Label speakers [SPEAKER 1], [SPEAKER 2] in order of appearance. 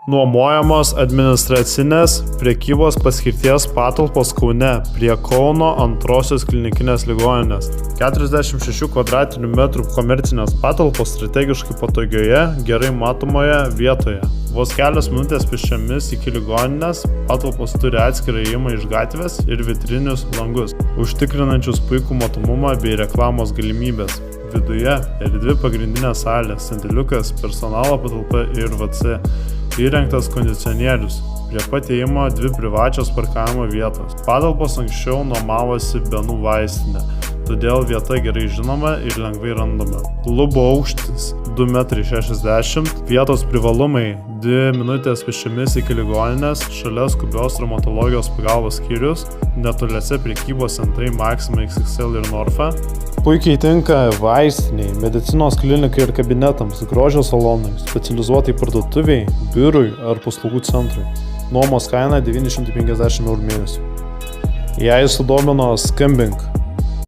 [SPEAKER 1] Nuomojamos administracinės prekybos paskirties patalpos Kaune prie Kauno antrosios klinikinės ligoninės. 46 kvadratinių metrų komercinės patalpos strategiškai patogioje, gerai matomoje vietoje. Vos kelios minutės pėsčiomis iki ligoninės, patalpos turi atskirą įėjimą iš gatvės ir vitrinius langus, užtikrinančius puikų matomumą bei reklamos galimybės. Viduje erdvi pagrindinė salė, sandėliukas, personalo patalpa ir WC. Įrengtas kondicionierius. Prie pat įėjimo 2 privačios parkavimo vietos. Patalpos anksčiau nuomavosi Benų vaistinė, todėl vieta gerai žinoma ir lengvai randama. Klubo aukštis 2,60 m, vietos privalumai 2 minutės pėsčiomis iki ligoninės, šalia skubios traumatologijos pagalbos skyrius, netoliese prekybos centrai Maxima XXL ir Norfa. Puikiai tinka vaistiniai, medicinos klinikai ir kabinetams, grožio salonui, specializuotai parduotuviai, biurui ar paslaugų centrui. Nuomos kaina 950 € mėnesių. Jei sudomino, skambink